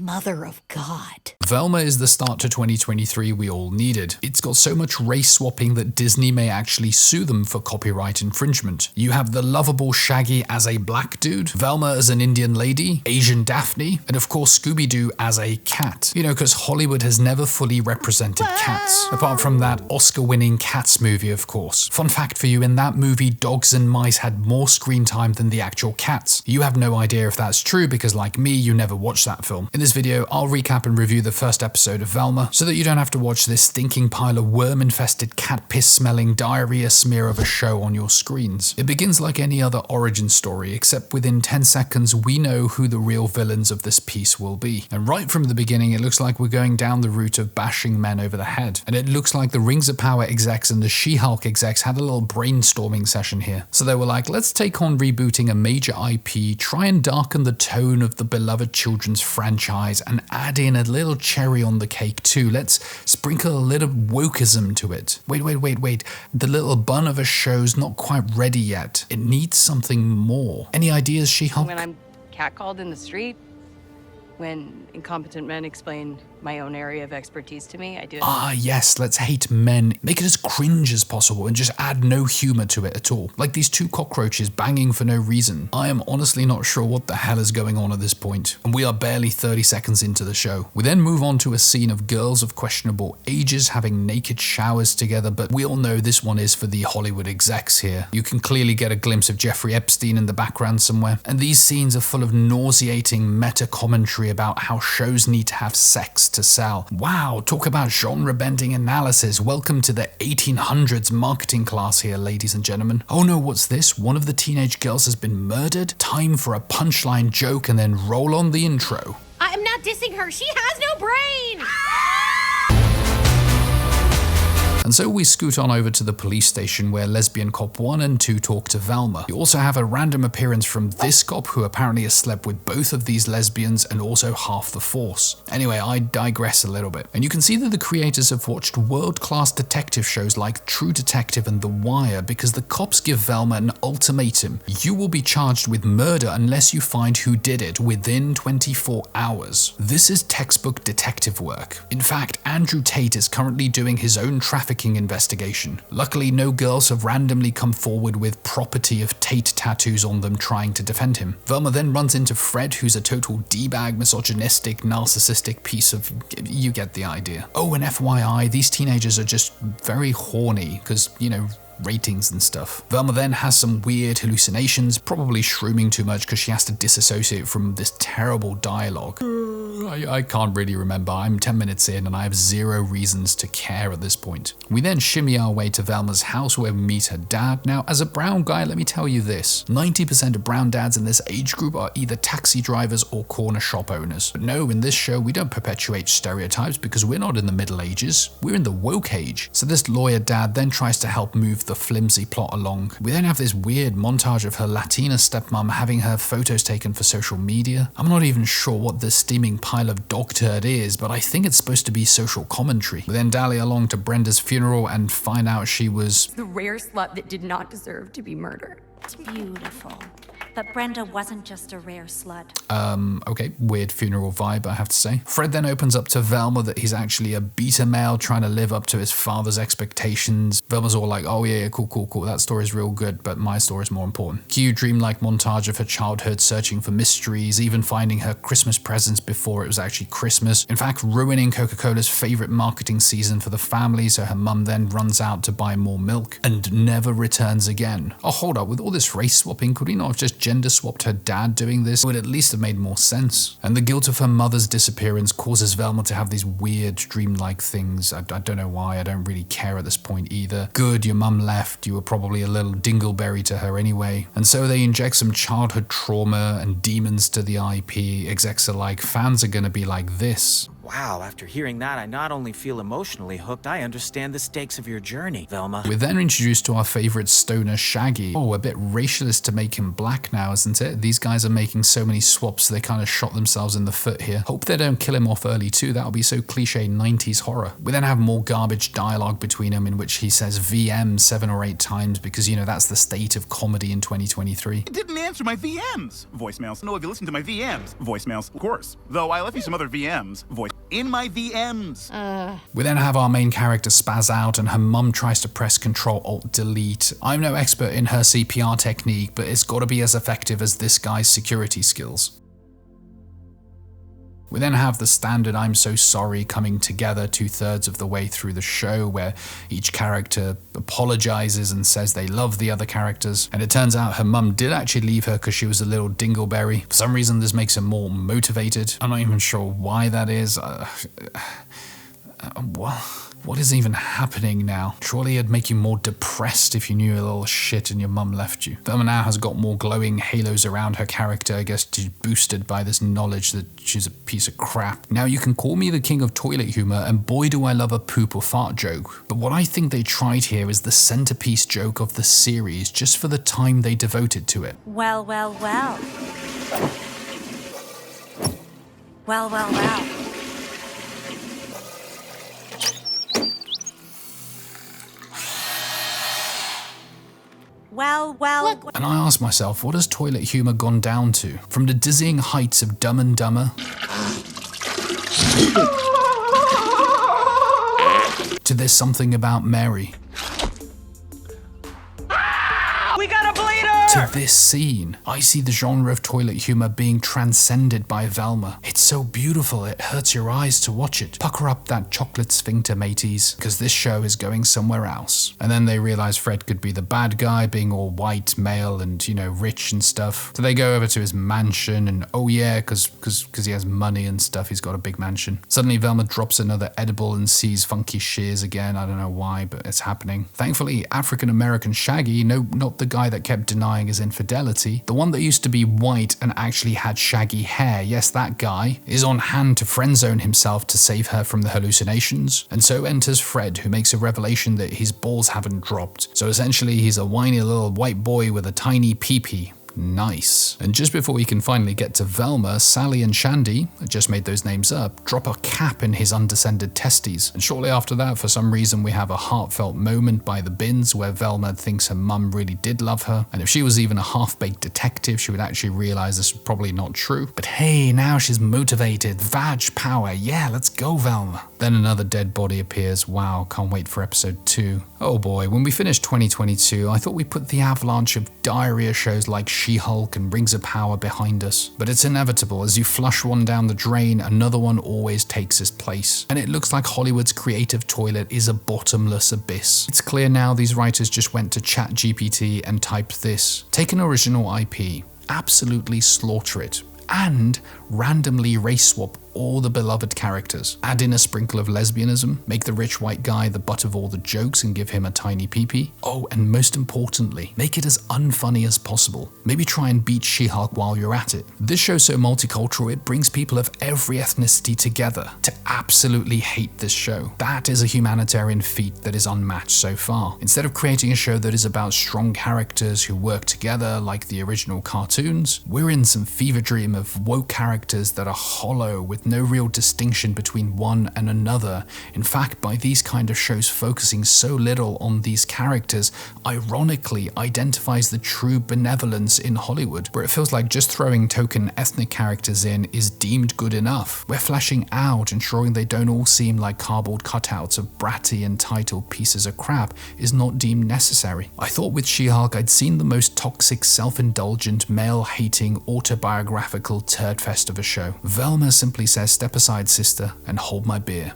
Mother of God. Velma is the start to 2023 we all needed. It's got so much race swapping that Disney may actually sue them for copyright infringement. You have the lovable Shaggy as a black dude, Velma as an Indian lady, Asian Daphne, and of course Scooby Doo as a cat. You know, because Hollywood has never fully represented cats, apart from that Oscar-winning Cats movie, of course. Fun fact for you, in that movie, dogs and mice had more screen time than the actual cats. You have no idea if that's true because, like me, you never watched that film. In this video, I'll recap and review the first episode of Velma so that you don't have to watch this stinking pile of worm-infested cat piss-smelling diarrhea smear of a show on your screens. It begins like any other origin story, except within 10 seconds we know who the real villains of this piece will be. And right from the beginning, it looks like we're going down the route of bashing men over the head. And it looks like the Rings of Power execs and the She-Hulk execs had a little brainstorming session here. So they were like, let's take on rebooting a major IP, try and darken the tone of the beloved children's franchise, and add in a little cherry on the cake too. Let's sprinkle a little wokeism to it. Wait. The little bun of a show's not quite ready yet. It needs something more. Any ideas, She-Hulk? When I'm catcalled in the street, when incompetent men explain my own area of expertise to me, I do it. Ah, yes, let's hate men. Make it as cringe as possible and just add no humor to it at all. Like these two cockroaches banging for no reason. I am honestly not sure what the hell is going on at this point, and we are barely 30 seconds into the show. We then move on to a scene of girls of questionable ages having naked showers together, but we all know this one is for the Hollywood execs here. You can clearly get a glimpse of Jeffrey Epstein in the background somewhere. And these scenes are full of nauseating meta-commentary about how shows need to have sex to sell. Wow, talk about genre-bending analysis. Welcome to the 1800s marketing class here, ladies and gentlemen. Oh no, what's this? One of the teenage girls has been murdered? Time for a punchline joke and then roll on the intro. I am not dissing her. She has no brain. And so we scoot on over to the police station where lesbian cop 1 and 2 talk to Velma. You also have a random appearance from this cop who apparently has slept with both of these lesbians and also half the force. Anyway, I digress a little bit. And you can see that the creators have watched world-class detective shows like True Detective and The Wire because the cops give Velma an ultimatum. You will be charged with murder unless you find who did it within 24 hours. This is textbook detective work. In fact, Andrew Tate is currently doing his own trafficking investigation. Luckily, no girls have randomly come forward with property of Tate tattoos on them trying to defend him. Velma then runs into Fred, who's a total D-bag, misogynistic, narcissistic piece of... you get the idea. Oh, and FYI, these teenagers are just very horny, because, you know, ratings and stuff. Velma then has some weird hallucinations, probably shrooming too much because she has to disassociate from this terrible dialogue. I can't really remember. I'm 10 minutes in and I have zero reasons to care at this point. We then shimmy our way to Velma's house where we meet her dad. Now, as a brown guy, let me tell you this. 90% of brown dads in this age group are either taxi drivers or corner shop owners. But no, in this show, we don't perpetuate stereotypes because we're not in the Middle Ages. We're in the woke age. So this lawyer dad then tries to help move the flimsy plot along. We then have this weird montage of her Latina stepmom having her photos taken for social media. I'm not even sure what this steaming pile of dog turd is, but I think it's supposed to be social commentary. We then dally along to Brenda's funeral and find out she was The rare slut that did not deserve to be murdered. It's beautiful. But Brenda wasn't just a rare slut. Okay, weird funeral vibe, I have to say. Fred then opens up to Velma that he's actually a beta male trying to live up to his father's expectations. Velma's all like, oh yeah, cool. That story's real good, but my story's more important. Cue dreamlike montage of her childhood searching for mysteries, even finding her Christmas presents before it was actually Christmas. In fact, ruining Coca-Cola's favorite marketing season for the family, so her mum then runs out to buy more milk and never returns again. Oh, hold up, with all this race swapping, could he not have just gender swapped her dad doing this? It would at least have made more sense. And the guilt of her mother's disappearance causes Velma to have these weird dreamlike things. I don't know why, I don't really care at this point either. Good, your mum left, you were probably a little dingleberry to her anyway. And so they inject some childhood trauma and demons to the IP. Execs are like, fans are gonna be like this. Wow. Wow, after hearing that, I not only feel emotionally hooked, I understand the stakes of your journey, Velma. We're then introduced to our favorite stoner Shaggy. Oh, a bit racialist to make him black now, isn't it? These guys are making so many swaps, they kind of shot themselves in the foot here. Hope they don't kill him off early too, that would be so cliche 90s horror. We then have more garbage dialogue between them in which he says VM 7 or 8 times because, you know, that's the state of comedy in 2023. It didn't answer my VMs. Voicemails. No, have you listened to my VMs? Voicemails. Of course. Though I left you some other VMs. Voice. In my VMs. We then have our main character spaz out and her mum tries to press Ctrl-Alt-Delete. I'm no expert in her CPR technique, but it's gotta be as effective as this guy's security skills. We then have the standard I'm so sorry coming together 2/3 of the way through the show, where each character apologizes and says they love the other characters. And it turns out her mum did actually leave her because she was a little dingleberry. For some reason this makes her more motivated. I'm not even sure why that is. What is even happening now? Surely it'd make you more depressed if you knew a little shit and your mum left you. Velma now has got more glowing halos around her character, I guess boosted by this knowledge that she's a piece of crap. Now you can call me the king of toilet humor, and boy do I love a poop or fart joke. But what I think they tried here is the centerpiece joke of the series, just for the time they devoted to it. Well, well, well. Well, well, well. Well, well, And I ask myself, what has toilet humor gone down to? From the dizzying heights of Dumb and Dumber to There's Something About Mary. We got a bleeder! To this scene, I see the genre of toilet humor being transcended by Velma. It's so beautiful, it hurts your eyes to watch it. Pucker up that chocolate sphincter, mateys, because this show is going somewhere else. And then they realize Fred could be the bad guy, being all white, male, and, you know, rich and stuff. So they go over to his mansion, and oh yeah, because he has money and stuff, he's got a big mansion. Suddenly Velma drops another edible and sees Funky Shears again. I don't know why, but it's happening. Thankfully, African-American Shaggy, no, not the guy that kept denying his infidelity, the one that used to be white and actually had shaggy hair, yes, that guy, is on hand to friendzone himself to save her from the hallucinations. And so enters Fred, who makes a revelation that his balls haven't dropped. So essentially he's a whiny little white boy with a tiny pee-pee. Nice. And just before we can finally get to Velma, Sally and Shandy, I just made those names up, drop a cap in his undescended testes. And shortly after that, for some reason, we have a heartfelt moment by the bins where Velma thinks her mum really did love her. And if she was even a half-baked detective, she would actually realize this was probably not true. But hey, now she's motivated. Vag power. Yeah, let's go, Velma. Then another dead body appears. Wow, can't wait for episode 2. Oh boy, when we finished 2022, I thought we put the avalanche of diarrhea shows like She-Hulk and Rings of Power behind us. But it's inevitable. As you flush one down the drain, another one always takes its place. And it looks like Hollywood's creative toilet is a bottomless abyss. It's clear now these writers just went to ChatGPT and typed this. Take an original IP, absolutely slaughter it, and randomly race swap all the beloved characters. Add in a sprinkle of lesbianism, make the rich white guy the butt of all the jokes and give him a tiny pee-pee. Oh, and most importantly, make it as unfunny as possible. Maybe try and beat She-Hulk while you're at it. This show's so multicultural, it brings people of every ethnicity together to absolutely hate this show. That is a humanitarian feat that is unmatched so far. Instead of creating a show that is about strong characters who work together like the original cartoons, we're in some fever dream of woke characters that are hollow with no real distinction between one and another. In fact, by these kind of shows focusing so little on these characters, ironically identifies the true benevolence in Hollywood, where it feels like just throwing token ethnic characters in is deemed good enough, where fleshing out, ensuring they don't all seem like cardboard cutouts of bratty entitled pieces of crap is not deemed necessary. I thought with She-Hulk I'd seen the most toxic, self-indulgent, male-hating, autobiographical turdfest of a show. Velma simply says, "Step aside, sister, and hold my beer."